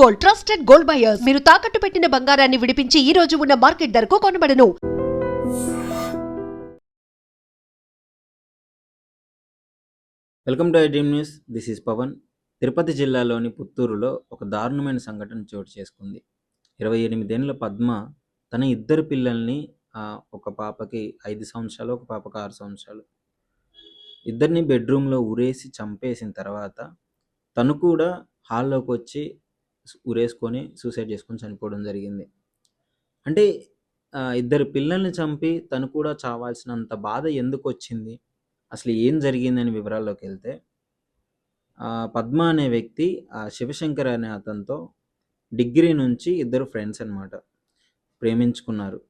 Gold, trusted gold buyers. మీరు తాకట్టు పెట్టిన బంగారాన్ని విడిపించి ఈ రోజు ఉన్న మార్కెట్ ధరకు కొనబడను. Welcome to dream news. This is Pawan. Tirupati జిల్లాలోని పుత్తూరులో ఒక దారుణమైన సంఘటన చోటు చేసుకుంది. 28 ఏళ్ల పద్మ తన ఇద్దరు పిల్లల్ని, ఒక పాపకి 5 సంవత్సరాలు, ఒక పాపకి 6 సంవత్సరాలు, ఇద్దరిని బెడ్రూమ్లో ఉరేసి చంపేసిన తర్వాత తను కూడా హాల్లోకి వచ్చి ఉరేసుకొని సూసైడ్ చేసుకొని చనిపోవడం జరిగింది. అంటే ఇద్దరు పిల్లల్ని చంపి తను కూడా చావాల్సినంత బాధ ఎందుకు వచ్చింది, అసలు ఏం జరిగిందని వివరాల్లోకి వెళ్తే, పద్మ అనే వ్యక్తి శివశంకర్ అనే అతనితో డిగ్రీ నుంచి ఇద్దరు ఫ్రెండ్స్ అనమాట, ప్రేమించుకున్నారు.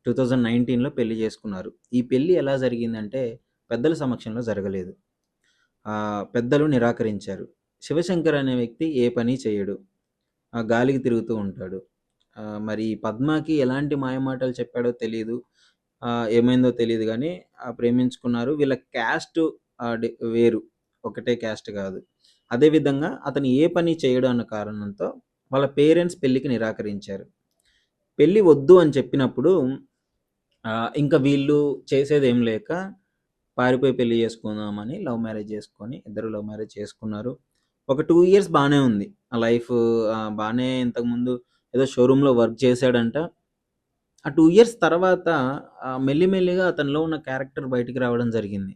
2019లో పెళ్లి చేసుకున్నారు. ఈ పెళ్ళి ఎలా జరిగిందంటే పెద్దల సమక్షంలో జరగలేదు. పెద్దలు నిరాకరించారు. శివశంకర్ అనే వ్యక్తి ఏ పని చేయడు, గాలికి తిరుగుతూ ఉంటాడు. మరి పద్మకి ఎలాంటి మాయమాటలు చెప్పాడో తెలియదు, ఏమైందో తెలియదు, కానీ ప్రేమించుకున్నారు. వీళ్ళ క్యాస్ట్ వేరు, ఒకటే క్యాస్ట్ కాదు. అదేవిధంగా అతను ఏ పని చేయడు అన్న కారణంతో వాళ్ళ పేరెంట్స్ పెళ్ళికి నిరాకరించారు. పెళ్ళి వద్దు అని చెప్పినప్పుడు ఇంకా వీళ్ళు చేసేది ఏం లేక పారిపోయి పెళ్లి చేసుకుందామని లవ్ మ్యారేజ్ చేసుకొని, ఇద్దరు లవ్ మ్యారేజ్ చేసుకున్నారు. ఒక 2 years బాగానే ఉంది ఆ లైఫ్. బాగానే, ఇంతకుముందు ఏదో షోరూంలో వర్క్ చేశాడంట. ఆ 2 years తర్వాత మెల్లిమెల్లిగా అతనిలో ఉన్న క్యారెక్టర్ బయటికి రావడం జరిగింది.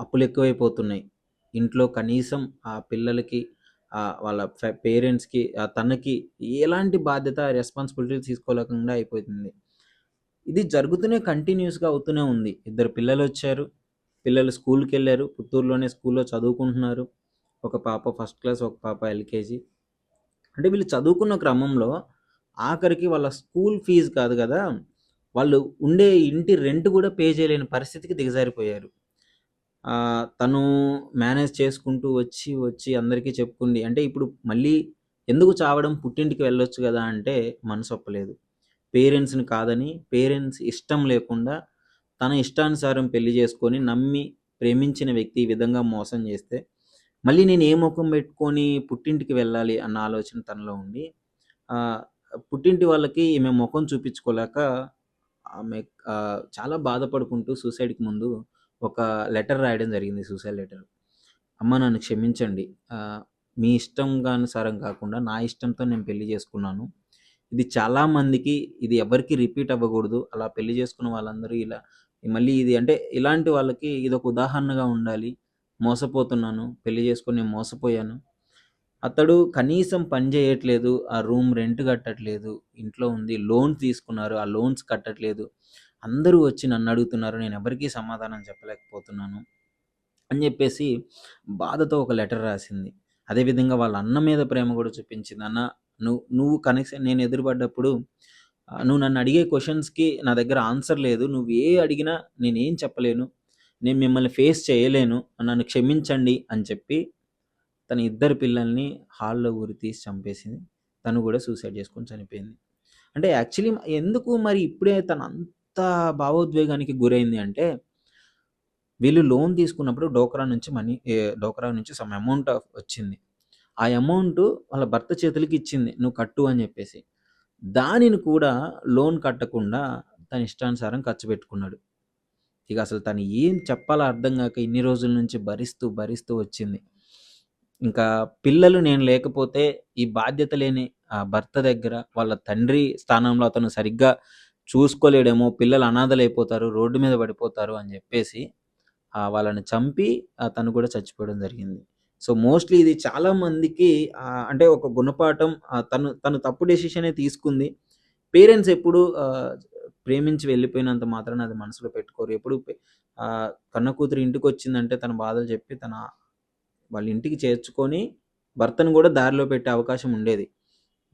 అప్పులు ఎక్కువైపోతున్నాయి ఇంట్లో. కనీసం ఆ పిల్లలకి, వాళ్ళ పేరెంట్స్కి, తనకి ఎలాంటి బాధ్యత, రెస్పాన్సిబిలిటీ తీసుకోలేకుండా అయిపోతుంది. ఇది జరుగుతూనే కంటిన్యూస్గా అవుతూనే ఉంది. ఇద్దరు పిల్లలు వచ్చారు, పిల్లలు స్కూల్కి వెళ్ళారు, పుత్తూరులోనే స్కూల్లో చదువుకుంటున్నారు. ఒక పాప ఫస్ట్ క్లాస్, ఒక పాప ఎల్కేజీ. అంటే వీళ్ళు చదువుకున్న క్రమంలో ఆఖరికి వాళ్ళ స్కూల్ ఫీజు కాదు కదా, వాళ్ళు ఉండే ఇంటి రెంట్ కూడా పే చేయలేని పరిస్థితికి దిగజారిపోయారు. తను మేనేజ్ చేసుకుంటూ వచ్చి అందరికీ చెప్పుకుంది. అంటే ఇప్పుడు మళ్ళీ ఎందుకు చావడం, పుట్టింటికి వెళ్ళొచ్చు కదా అంటే మనసు ఒప్పలేదు. పేరెంట్స్ని కాదని, పేరెంట్స్ ఇష్టం లేకుండా తన ఇష్టానుసారం పెళ్లి చేసుకొని నమ్మి ప్రేమించిన వ్యక్తి ఈ విధంగా మోసం చేస్తే మళ్ళీ నేను ఏ ముఖం పెట్టుకొని పుట్టింటికి వెళ్ళాలి అన్న ఆలోచన తనలో ఉండి, పుట్టింటి వాళ్ళకి ఈమె ముఖం చూపించుకోలేక ఆమె చాలా బాధపడుకుంటూ సూసైడ్కి ముందు ఒక లెటర్ రాయడం జరిగింది, సూసైడ్ లెటర్. అమ్మ, నన్ను క్షమించండి, మీ ఇష్టంగానుసారం కాకుండా నా ఇష్టంతో నేను పెళ్లి చేసుకున్నాను. ఇది చాలామందికి, ఇది ఎవరికి రిపీట్ అవ్వకూడదు. అలా పెళ్లి చేసుకున్న వాళ్ళందరూ ఇలా మళ్ళీ ఇది, అంటే ఇలాంటి వాళ్ళకి ఇది ఒక ఉదాహరణగా ఉండాలి. మోసపోతున్నాను, పెళ్లి చేసుకొని నేను మోసపోయాను. అతడు కనీసం పని చేయట్లేదు, ఆ రూమ్ రెంట్ కట్టట్లేదు, ఇంట్లో ఉంది, లోన్ తీసుకున్నారు, ఆ లోన్స్ కట్టట్లేదు. అందరూ వచ్చి నన్ను అడుగుతున్నారు, నేను ఎవరికీ సమాధానం చెప్పలేకపోతున్నాను అని చెప్పేసి బాధతో ఒక లెటర్ రాసింది. అదేవిధంగా వాళ్ళ అన్న మీద ప్రేమ కూడా చూపించింది. అన్న, నువ్వు కనీసం నేను ఎదురుపడ్డప్పుడు నువ్వు నన్ను అడిగే క్వశ్చన్స్కి నా దగ్గర ఆన్సర్ లేదు, నువ్వు ఏ అడిగినా నేనేం చెప్పలేను, నేను మిమ్మల్ని ఫేస్ చేయలేను, నన్ను క్షమించండి అని చెప్పి తన ఇద్దరు పిల్లల్ని హాల్లో ఊరి తీసి చంపేసింది. తను కూడా సూసైడ్ చేసుకొని చనిపోయింది. అంటే యాక్చువల్లీ ఎందుకు మరి ఇప్పుడే తను అంత భావోద్వేగానికి గురైంది అంటే, వీళ్ళు లోన్ తీసుకున్నప్పుడు డోక్రా నుంచి సమ్ అమౌంట్ వచ్చింది. ఆ అమౌంట్ వాళ్ళ భర్త చేతులకి ఇచ్చింది, నువ్వు కట్టు అని చెప్పేసి. దానిని కూడా లోన్ కట్టకుండా తన ఇష్టానుసారం ఖర్చు పెట్టుకున్నాడు. ఇక అసలు తను ఏం చెప్పాలో అర్థం కాక ఇన్ని రోజుల నుంచి భరిస్తూ వచ్చింది. ఇంకా పిల్లలు నేను లేకపోతే ఈ బాధ్యత లేని భర్త దగ్గర వాళ్ళ తండ్రి స్థానంలో అతను సరిగ్గా చూసుకోలేడేమో, పిల్లలు అనాథలైపోతారు, రోడ్డు మీద పడిపోతారు అని చెప్పేసి వాళ్ళని చంపి తను కూడా చచ్చిపోవడం జరిగింది. సో మోస్ట్లీ ఇది చాలామందికి అంటే ఒక గుణపాఠం. తను తప్పు డెసిషనే తీసుకుంది. పేరెంట్స్ ఎప్పుడు ప్రేమించి వెళ్ళిపోయినంత మాత్రాన అది మనసులో పెట్టుకోరు. ఎప్పుడు కన్న కూతురు ఇంటికి వచ్చిందంటే తన బాధలు చెప్పి వాళ్ళ ఇంటికి చేర్చుకొని భర్తను కూడా దారిలో పెట్టే అవకాశం ఉండేది.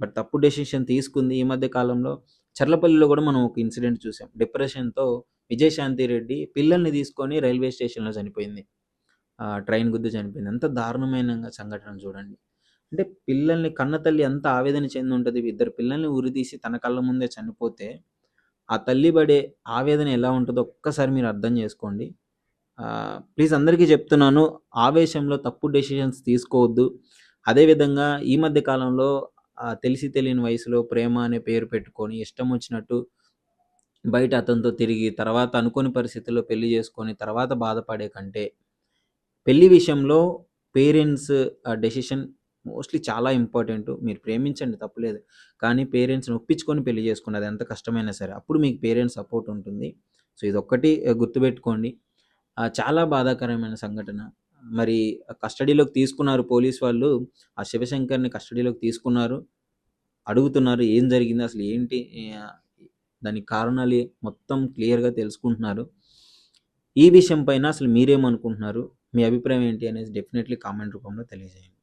బట్ తప్పు డెసిషన్ తీసుకుంది. ఈ మధ్య కాలంలో చర్లపల్లిలో కూడా మనం ఒక ఇన్సిడెంట్ చూసాం. డిప్రెషన్తో విజయశాంతి రెడ్డి పిల్లల్ని తీసుకొని రైల్వే స్టేషన్లో చనిపోయింది, ట్రైన్ గుద్ది చనిపోయింది. ఎంత దారుణమైన సంఘటన చూడండి. అంటే పిల్లల్ని, కన్న తల్లి ఎంత ఆవేదన చెంది ఉంటుంది. ఇద్దరు పిల్లల్ని ఉరితీసి తన కళ్ళ ముందే చనిపోతే ఆ తల్లి పడే ఆవేదన ఎలా ఉంటుందో ఒక్కసారి మీరు అర్థం చేసుకోండి. ప్లీజ్ అందరికీ చెప్తున్నాను, ఆవేశంలో తప్పు డెసిషన్స్ తీసుకోవద్దు. అదేవిధంగా ఈ మధ్య కాలంలో తెలిసి తెలియని వయసులో ప్రేమ అనే పేరు పెట్టుకొని ఇష్టం వచ్చినట్టు బయట అతనితో తిరిగి తర్వాత అనుకోని పరిస్థితుల్లో పెళ్లి చేసుకొని తర్వాత బాధపడే కంటే పెళ్లి విషయంలో పేరెంట్స్ డెసిషన్ మోస్ట్‌లీ చాలా ఇంపార్టెంటు. మీరు ప్రేమించండి తప్పులేదు. కానీ పేరెంట్స్‌ని ఒప్పించుకొని పెళ్లి చేసుకోండి. అది ఎంత కష్టమైనా సరే. అప్పుడు మీకు పేరెంట్స్ సపోర్ట్ ఉంటుంది. సో, ఇదొక్కటి గుర్తుపెట్టుకోండి. చాలా బాధాకరమైన సంఘటన. మరి కస్టడీలోకి తీసుకున్నారు పోలీస్ వాళ్ళు. ఆ శివశంకర్‌ని కస్టడీలోకి తీసుకున్నారు. అడుగుతున్నారు ఏం జరిగింది? అసలు ఏంటి? దానికి కారణాలు మొత్తం క్లియర్‌గా తెలుసుకుంటున్నారు. ఈ విషయం పైన అసలు మీరేమనుకుంటున్నారు? మీ అభిప్రాయం ఏంటి అనేది డెఫినెట్‌లీ కామెంట్ రూపంలో తెలియజేయండి.